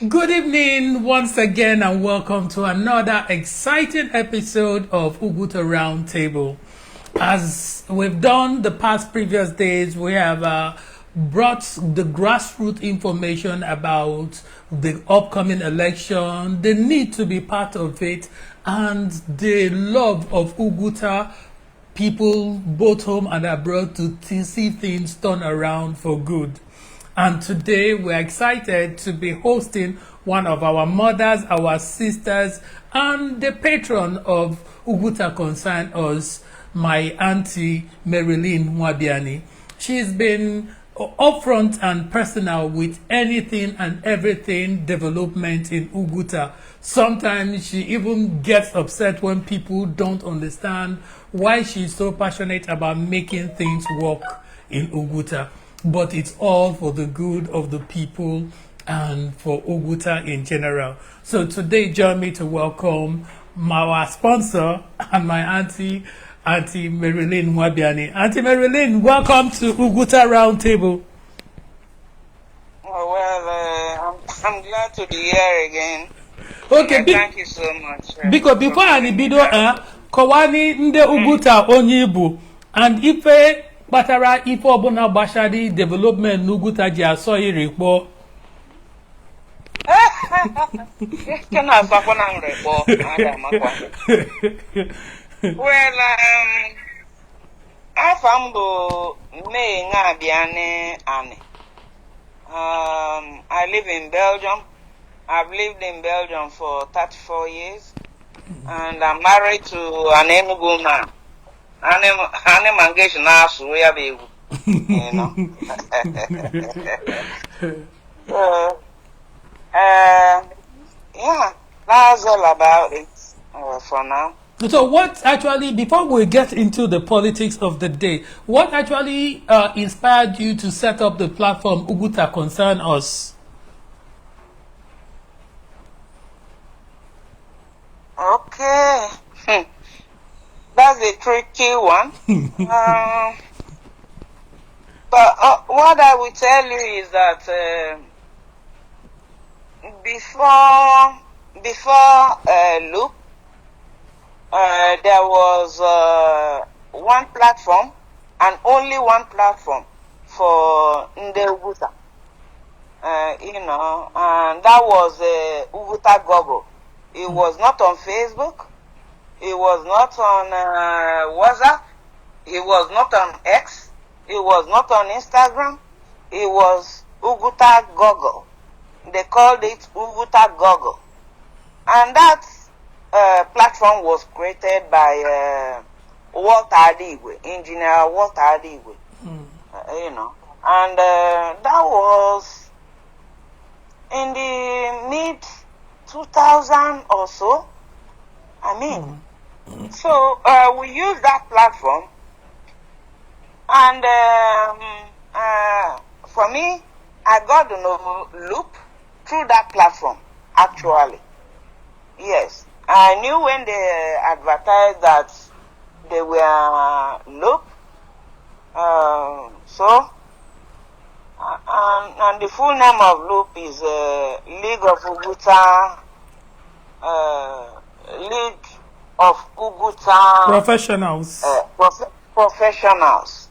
Good evening once again and welcome to another exciting episode of Oguta Round Table. As we've done the past previous days, we have brought the grassroots information about the upcoming election, the need to be part of it, and the love of Oguta people both home and abroad to see things turn around for good. And today we're excited to be hosting one of our mothers, our sisters, and the patron of Oguta Concern Us, my auntie Marilyn Mwabiani. She's been upfront and personal with anything and everything development in Oguta. Sometimes she even gets upset when people don't understand why she's so passionate about making things work in Oguta. But it's all for the good of the people and for Oguta in general. So today, join me to welcome our sponsor and my auntie Marilyn Mwabiani. Auntie Marilyn, welcome to Oguta Roundtable. Oh, well, I'm glad to be here again. Okay, thank you so much. Because before I bido kowani nde Oguta onye Igbo and ife batara ife obuna gbashari development n'Oguta ji aso irikpo. Well, afambo me ngabiane ane. I live in Belgium. I've lived in Belgium for 34 years, and I'm married to an Enugu man. I'm engaged now, so we have you know. So, yeah, that's all about it for now. So what actually, before we get into the politics of the day, what actually inspired you to set up the platform Oguta Concern Us? Okay. That's a tricky one. But what I will tell you is that before Loop, there was one platform and only one platform for Oguta. And that was Oguta Google. It was not on Facebook. It was not on WhatsApp. It was not on X. It was not on Instagram. It was Oguta Google. They called it Oguta Google. And that platform was created by Walter Adigwe, engineer Walter Adigwe. And that was in the mid 2000 or so. So we used that platform, and for me, I got to know Loop through that platform. Actually, yes, I knew when they advertised that they were Loop. And the full name of Loop is League of Oguta. League of Oguta Professionals. Professionals.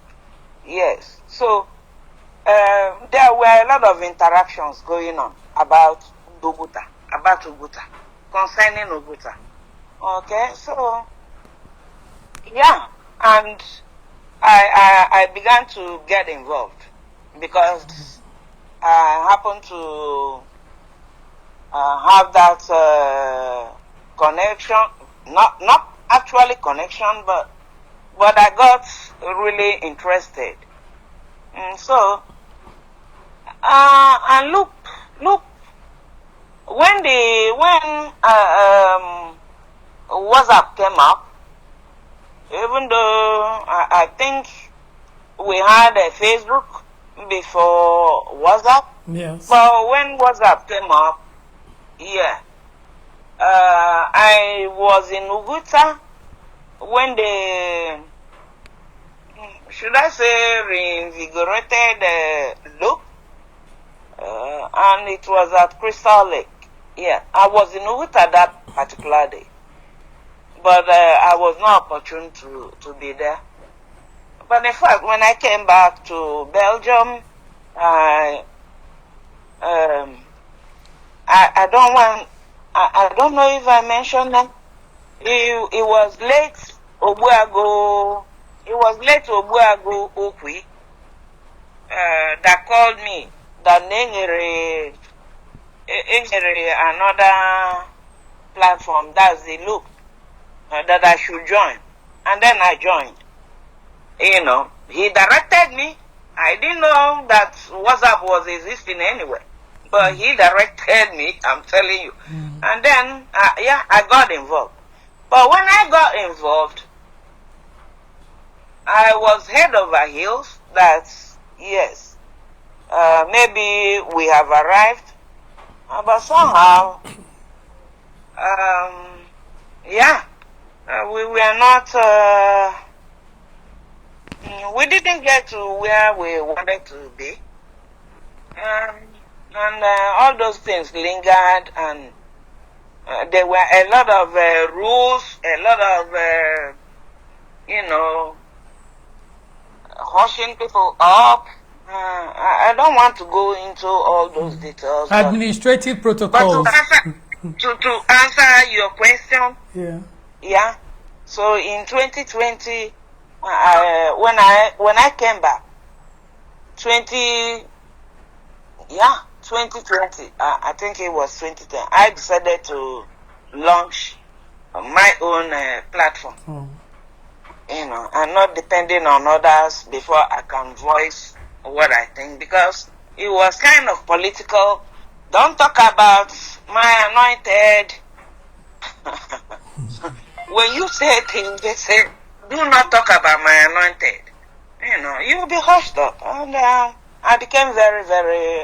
Yes. So there were a lot of interactions going on about Oguta, concerning Oguta. Okay. So yeah, and I began to get involved because I happened to have that connection, not actually connection, but I got really interested. And so, and look, when WhatsApp came up, even though I think we had a Facebook before WhatsApp, yes. But when WhatsApp came up, yeah, I was in Oguta when they, should I say, reinvigorated Loop, and and it was at Crystal Lake. Yeah, I was in Oguta that particular day, but I was not opportune to be there. But in fact, when I came back to Belgium, I don't want. I don't know if I mentioned that. It was late Obuago. It was late Obuago Okwi that called me. That another platform. That's the look that I should join, and then I joined. You know, he directed me. I didn't know that WhatsApp was existing anyway, but he directed me. I'm telling you. And then, yeah, I got involved. But when I got involved, I was head over heels that, yes, maybe we have arrived, but somehow, yeah, we were not, we didn't get to where we wanted to be. And all those things lingered, and there were a lot of rules, a lot of, you know, hushing people up. I don't want to go into all those details. Administrative protocols. But to answer your question, yeah. Yeah. So in 2020, when I came back, 2020, I think it was 2010, I decided to launch my own platform. You know, I'm not depending on others before I can voice what I think, because it was kind of political. Don't talk about my anointed. When you say things, they say, do not talk about my anointed. You know, you will be hushed up. And I became very, very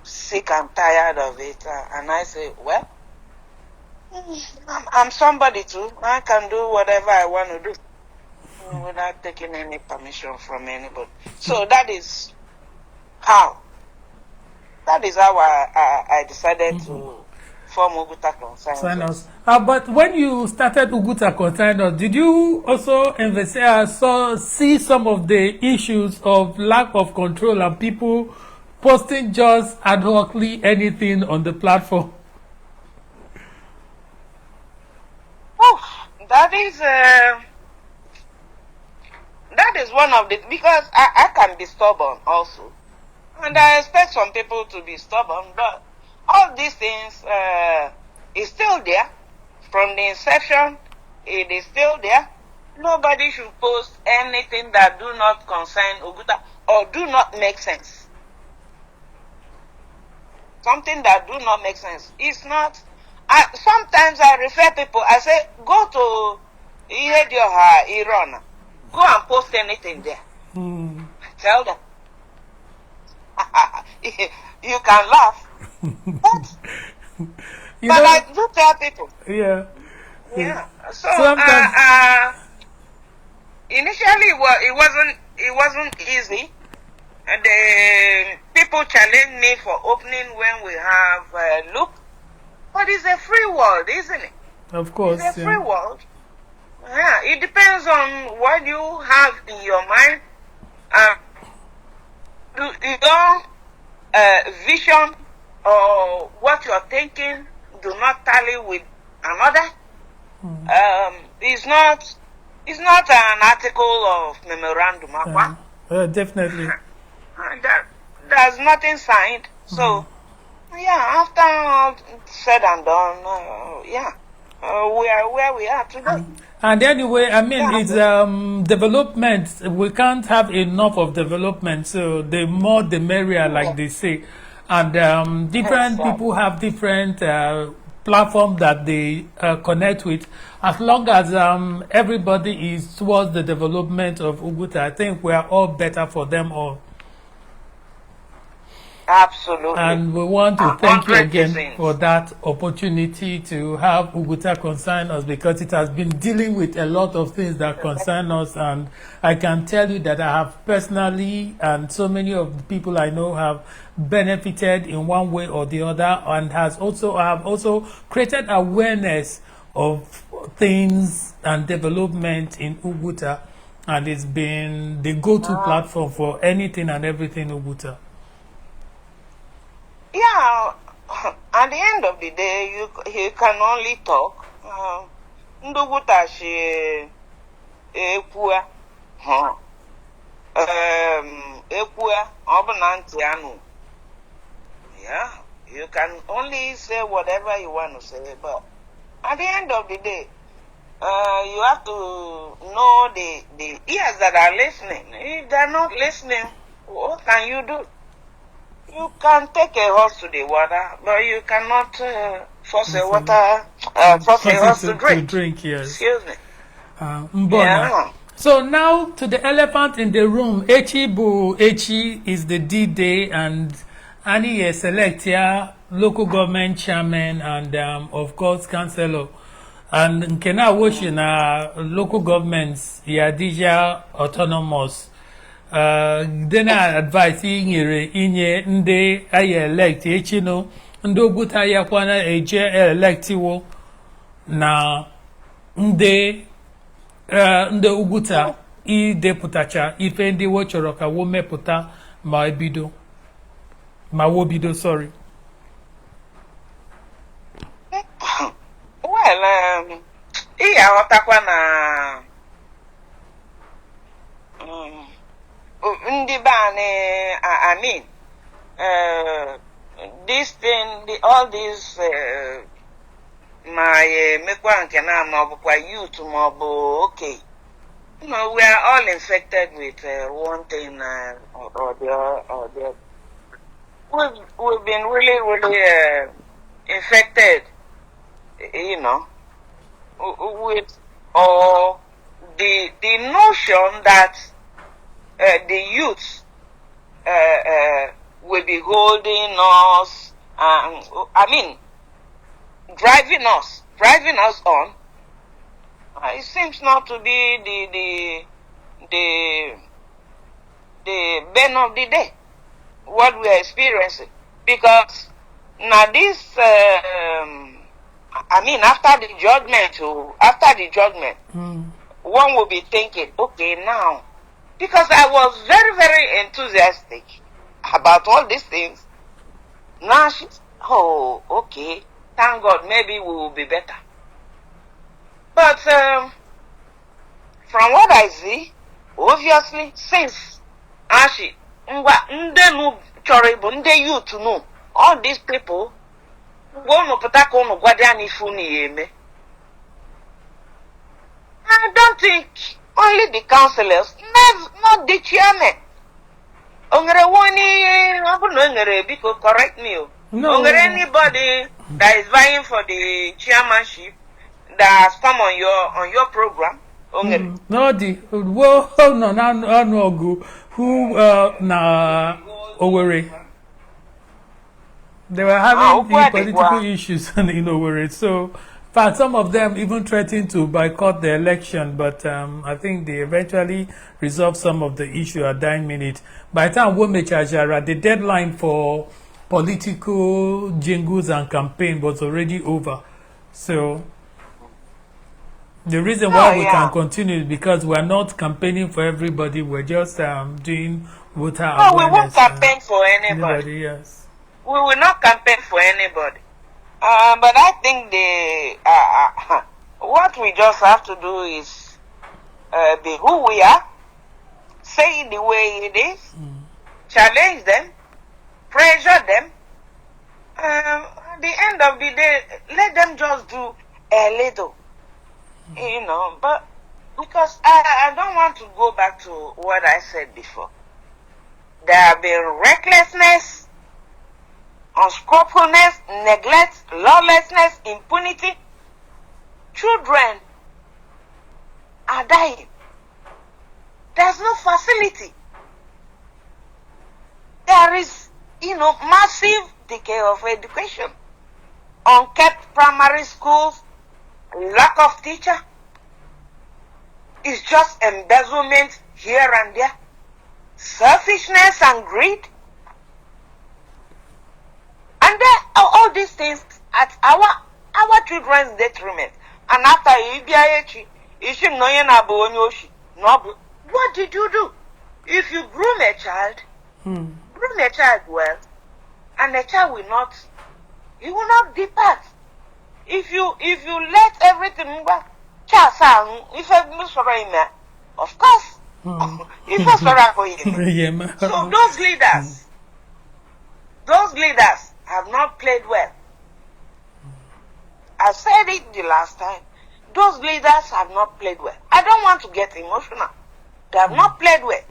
sick and tired of it. And I say, well, I'm somebody too. I can do whatever I want to do without taking any permission from anybody. So that is how I decided to form Oguta Consignors. But when you started Oguta Consignors, did you also see some of the issues of lack of control and people posting just ad hocly anything on the platform? Oh, that is one of the, because I can be stubborn also, and I expect some people to be stubborn, but all these things is still there. From the inception, it is still there. Nobody should post anything that do not concern Oguta or do not make sense. Something that do not make sense. It's not. Sometimes I refer people. I say, go to Iran. Go and post anything there. Tell them. You can laugh. But I do tell people. Yeah. Yeah. So initially it wasn't easy, and people challenged me for opening when we have look. But it's a free world, isn't it? Of course. It's a free world. Yeah. It depends on what you have in your mind. Your vision or what you're thinking do not tally with another. It's not an article of memorandum. Definitely. There's nothing signed. So, yeah, after all said and done, we are where we are today. And anyway, I mean, it's development. We can't have enough of development. So the more the merrier, like they say. And different people have different platforms that they connect with. As long as everybody is towards the development of Oguta, I think we are all better for them all. Absolutely. And we want to thank you again 100%. for that opportunity to have Oguta concern us, because it has been dealing with a lot of things that concern us. And I can tell you that I have personally, and so many of the people I know have benefited in one way or the other, and I have also created awareness of things and development in Oguta, and it's been the go-to platform for anything and everything Oguta. Yeah, at the end of the day, you can only talk. Nduguta shi ekwua, ekwua, ọbụna ntị anụ. Yeah, you can only say whatever you want to say, but at the end of the day, you have to know the ears that are listening. If they're not listening, what can you do? You can take a horse to the water, but you cannot force a horse to drink. Yes. Excuse me. Yeah. So now to the elephant in the room. Echi is the D-Day, and Annie is select here local government chairman and of course councillor. And Nkena Woshi na local governments Yadija autonomous. Then I advise inye nde aye elect echino ndị Oguta ya kwana eje electiwo na nde Oguta idepụtacha ife ndị wo chọrọ ka wo mepụta ma wobido sorry. Well, ihe aghọtakwa na ndị be anyị, I mean, this thing, all this my mekwa nke na maọbụkwa youth maọbụ okay, you know, we are all infected with one thing or the other. We've been really infected, you know, with the notion that the youth will be holding us, I mean, driving us on. It seems not to be the bane of the day, what we are experiencing. Because now this, I mean, after the judgment, one will be thinking, okay, now, because I was very, very enthusiastic about all these things. Now, oh, okay, thank God, maybe we will be better. But from what I see, obviously, since Ashi, youth know, all these people, I don't think only the councillors, not the chairman. Correct me. No. Anybody that is vying for the chairmanship that has come on your program? No, who na Owerri. They were having political issues in Owerri, so in fact some of them even threatened to boycott the election, but I think they eventually resolved some of the issue at 9 minutes. By the time Womechajara, the deadline for political jingles and campaign was already over. So the reason why we can continue is because we're not campaigning for everybody. We're just doing voter awareness. No, we won't campaign for anybody. Yes. We will not campaign for anybody. But I think what we just have to do is be who we are, say it the way it is, challenge them, pressure them. At the end of the day, let them just do a little. You know, but because I don't want to go back to what I said before. There have been recklessness, unscrupulousness, neglect, lawlessness, impunity. Children are dying. There's no facility. There is massive decay of education, unkept primary schools, lack of teacher. It's just embezzlement here and there, selfishness and greed. And then all these things at our children's detriment. And after what did you do? If you groom a child, groom a child well, and the child will not depart. If you let everything go, of course, if it's for him. So those leaders have not played well. I said it the last time. Those leaders have not played well. I don't want to get emotional. They have not played well.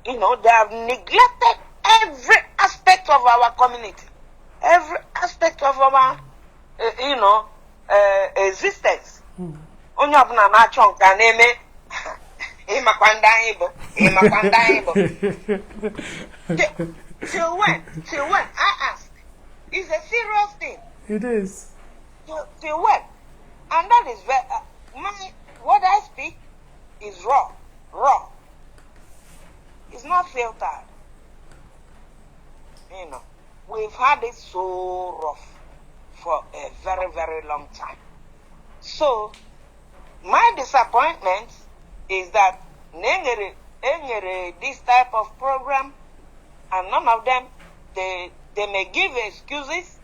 They have neglected every aspect of our community, every aspect of our, existence. Till when? I ask. It's a serious thing. It is. Till when? And that is what I speak is raw. It's not filtered. We've had it so rough for a very, very long time. So, my disappointment is that this type of program, and none of them, they may give excuses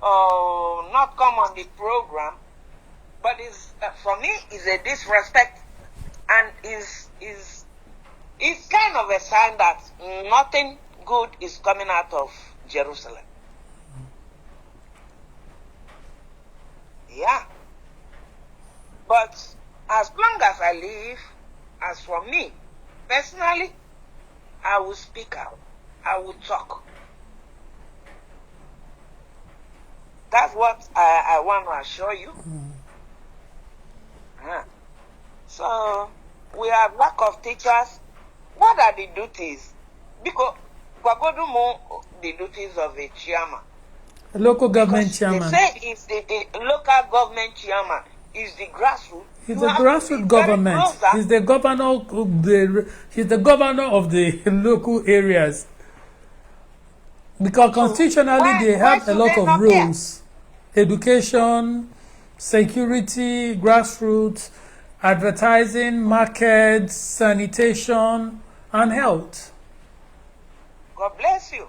or not come on the program, but for me is a disrespect, and is kind of a sign that nothing good is coming out of Jerusalem. Yeah. But as long as I live, as for me, personally, I will speak out. I will talk. That's what I want to assure you. So, we have lack of teachers. What are the duties? Because we're going to move the duties of a chairman. A local government chairman. They say it's the local government chairman. Is the grassroots. He's the grassroots government. He's the governor of the local areas. Because constitutionally they have a lot of rules. Education, security, grassroots, advertising, markets, sanitation, and health. God bless you.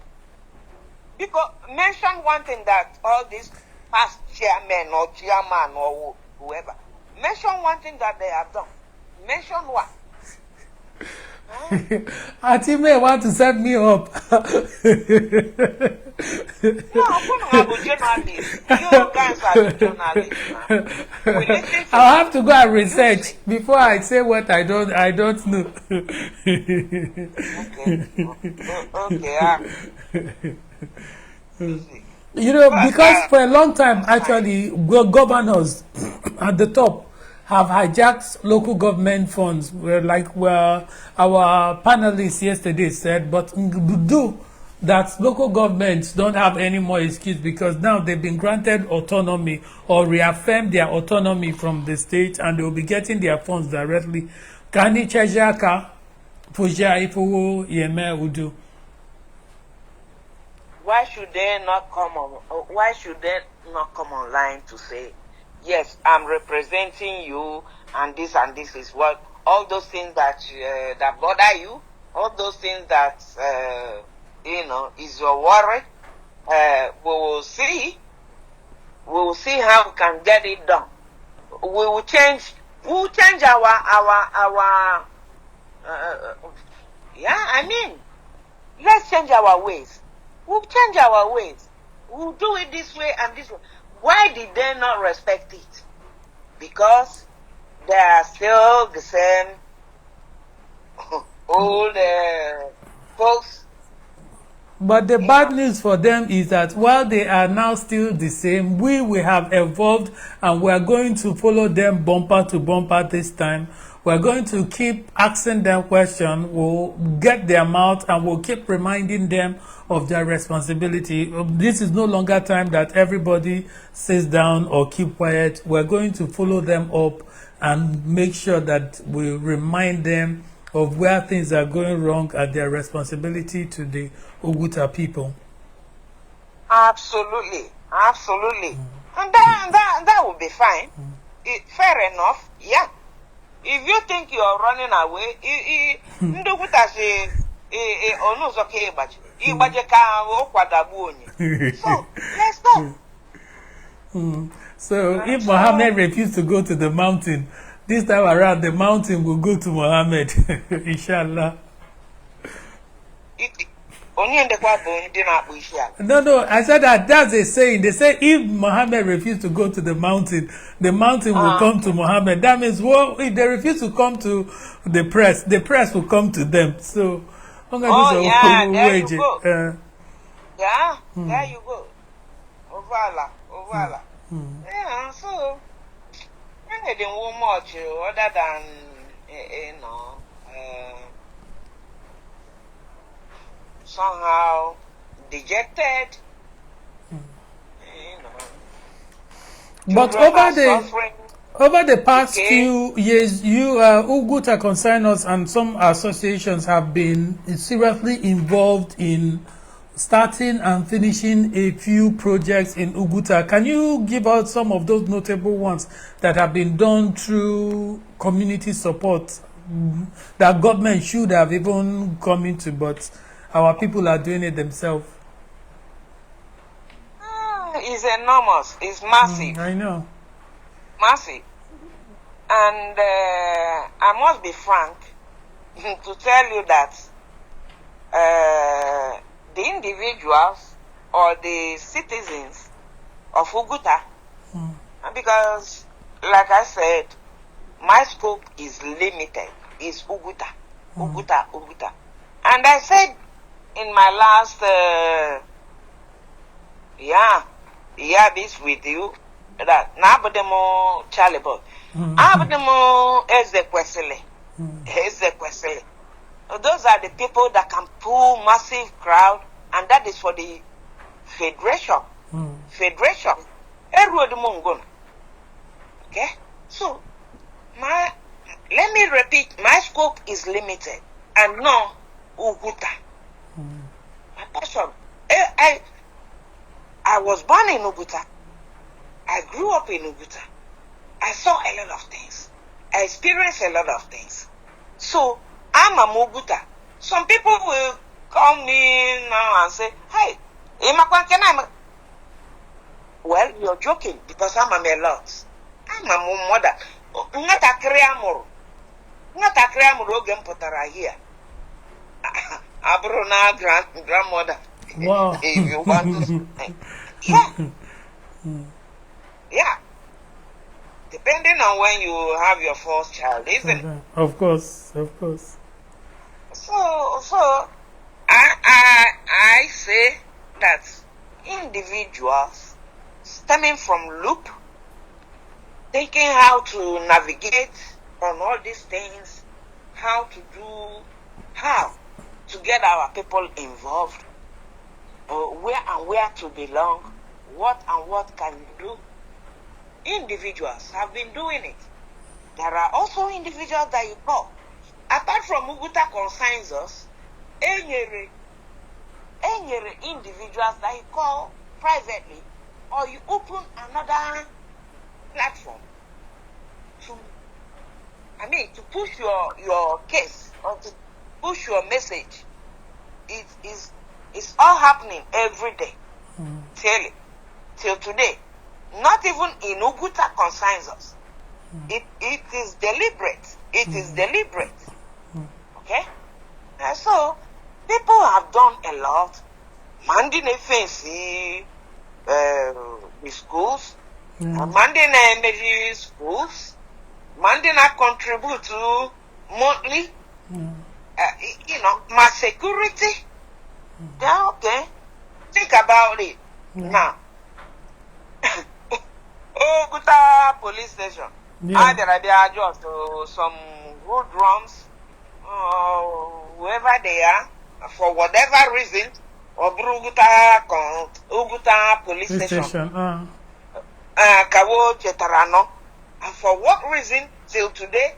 Because mention one thing that all these past chairmen or chairman or whoever, mention one thing that they have done. Mention one. Ati may want to set me up. No, I'm a journalist. You guys are journalists. I'll have to go and research before I say what I don't know. Okay. Because for a long time, actually, governors at the top have hijacked local government funds, our panelists yesterday said, but do that local governments don't have any more excuse because now they've been granted autonomy or reaffirmed their autonomy from the state and they will be getting their funds directly. Kani Chejaka, Puja Ifu Yeme Udu. Why should they not come online to say, yes, I'm representing you, and this is what, all those things that that bother you, all those things that, is your worry, we will see how we can get it done. We'll change our let's change our ways. We'll change our ways. We'll do it this way and this way. Why did they not respect it? Because they are still the same old folks. But the bad news for them is that while they are now still the same, we have evolved and we are going to follow them bumper to bumper this time. we're going to keep asking them questions. We'll get their mouth and we'll keep reminding them of their responsibility. This is no longer time that everybody sits down or keep quiet. We're going to follow them up and make sure that we remind them of where things are going wrong and their responsibility to the Oguta people. Absolutely. Absolutely. And that will be fine. Fair enough. Yeah. If you think you are running away, so let's go. So if Mohammed refused to go to the mountain, this time around the mountain will go to Mohammed, inshallah. No, I said that's a saying. They say if Muhammad refused to go to the mountain will come to Muhammad. That means, well, if they refuse to come to the press will come to them. So, there you go. There you go. Ovala. Yeah, so, I didn't want much other than, somehow dejected, But over the past few years, you Oguta consignors and some associations have been seriously involved in starting and finishing a few projects in Oguta. Can you give out some of those notable ones that have been done through community support that government should have even come into, but our people are doing it themselves? It's enormous. It's massive. I know. Massive. And I must be frank to tell you that the individuals or the citizens of Oguta, because, like I said, my scope is limited. It's Oguta. And I said in my last, this with you, that Nabademo Chalibot, Abademo Ezekwesile. Those are the people that can pull massive crowd, and that is for the federation. Federation. Okay? So, let me repeat, my scope is limited, and no Oguta. My passion. I was born in Oguta. I grew up in Oguta. I saw a lot of things. I experienced a lot of things. So, I'm a Oguta. Some people will call me now and say, hey, well, you're joking because I'm a melot. I'm a mother. Not a creamor. Not a creamor game potara here. Abrona grandmother. Wow. If you want to. Yeah. Depending on when you have your first child, isn't it? Of course. So I say that individuals stemming from loop, thinking how to navigate on all these things, how to get our people involved, where to belong, what can you do. Individuals have been doing it. There are also individuals that you call. Apart from Oguta consigns us, any individuals that you call privately, or you open another platform to push your case or to push your message. It's all happening every day. Till today. Not even in Oguta consigns us. It is deliberate. It is deliberate. Okay? And so, people have done a lot. Manding fancy the schools, manding energy schools, manding contribute to monthly, my security. Yeah, okay. Think about it. Now, Oguta police station. Yeah. Either they are just some good drums, whoever they are, for whatever reason, or Oguta police Police station, station. Kawo Chetarano. And for what reason, till today,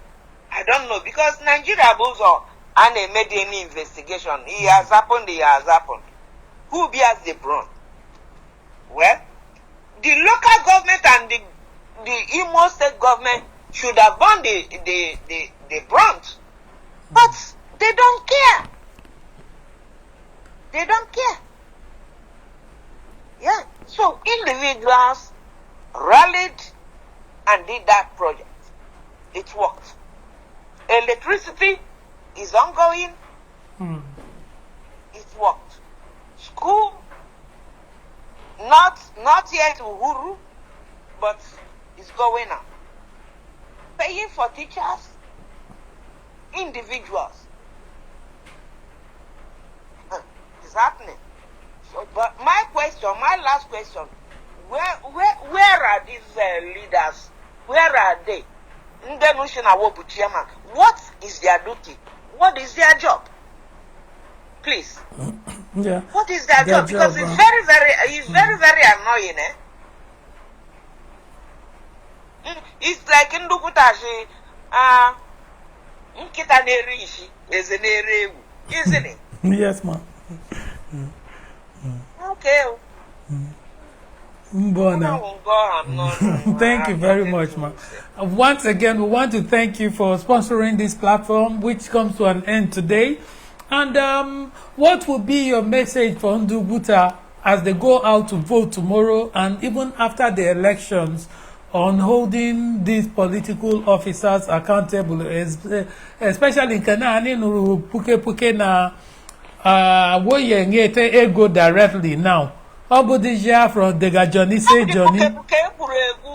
I don't know. Because Nigeria Bozo and they made any investigation. It has happened, it has happened. Who bears the brunt? Well, the local government and the Imo state government should have borne the brunt. But they don't care. They don't care. Yeah. So individuals rallied and did that project. It worked. Electricity is ongoing. It worked. School, not yet Uhuru, but it's going on. Paying for teachers, individuals. It's happening. So, but my last question, where are these leaders? Where are they? What is their duty? What is their job? Please. Yeah. What is their job? Because it's very annoying, eh? It's like in Dukutashi, Nkita Nerishi is an area, isn't it? Yes, ma'am. Okay. Thank you very much, ma'am. Once again, we want to thank you for sponsoring this platform, which comes to an end today. And what will be your message for Oguta as they go out to vote tomorrow and even after the elections on holding these political officers accountable, especially in Kanani Nuru Puke na Woye Ngete Ego directly now. Obudija from Dega Johnny say Johnny.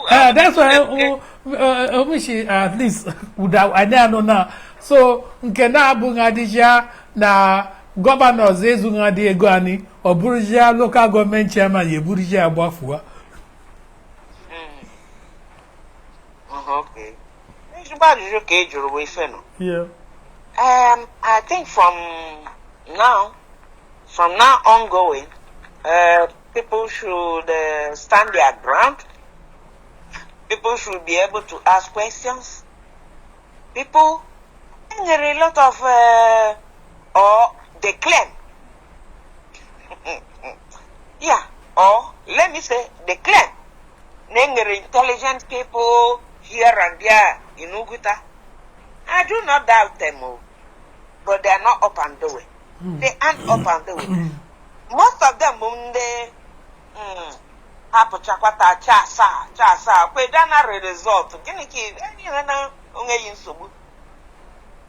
That's why she at least would have I know now. So Nkena Bungadija na governors Ezungadi Egwani or Burja local government chairman Yeburja Abafua. Okay. Yeah. I think from now ongoing, people should stand their ground. People should be able to ask questions. People, there are a lot of, or they claim. Yeah, or let me say, they claim. There are intelligent people here and there in Oguta. I do not doubt them, but they are not up and doing. They aren't up and doing. Most of them, they hapo chakwata chasa kwe dana result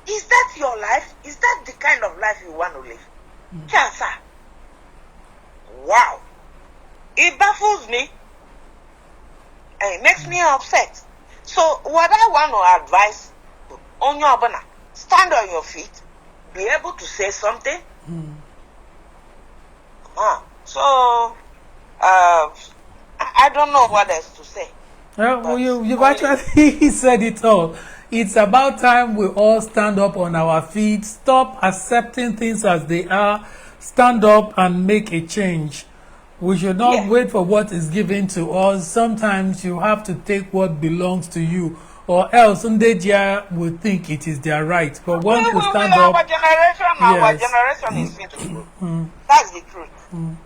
is that your life? Is that the kind of life you want to live? Chasa. Wow. It baffles me and it makes me upset. So what I want to advise on your abana, stand on your feet, be able to say something. So I don't know what else to say. Well, you've actually said it all. It's about time we all stand up on our feet, stop accepting things as they are, stand up and make a change. We should not wait for what is given to us. Sometimes you have to take what belongs to you, or else Ndedia will think it is their right. But once we stand up, our generation is finished. That's the truth.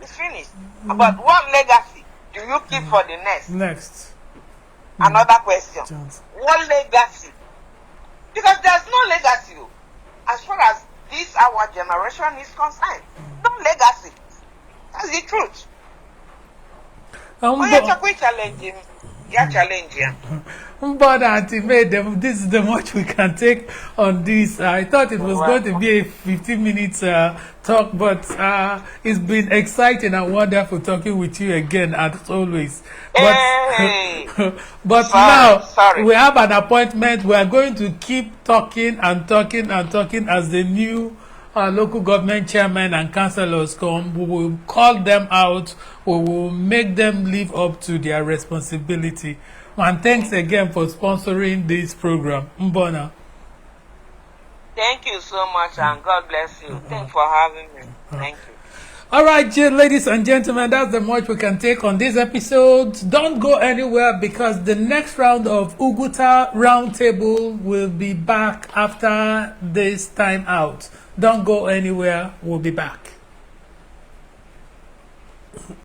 It's finished. But what legacy do you keep for the next? Another question. What legacy? Because there's no legacy as far as this our generation is concerned. No legacy. That's the truth. But Auntie May, this is the much we can take on this. I thought it was going to be a 15-minute talk, but it's been exciting and wonderful talking with you again, as always. But now we have an appointment. We are going to keep talking and talking and talking as the new local government chairmen and councillors come. We will call them out. We will make them live up to their responsibility. And thanks again for sponsoring this program. Mbona. Thank you so much, and God bless you. Thanks for having me. Thank you. All right, ladies and gentlemen, that's the much we can take on this episode. Don't go anywhere because the next round of Oguta Roundtable will be back after this time out. Don't go anywhere. We'll be back.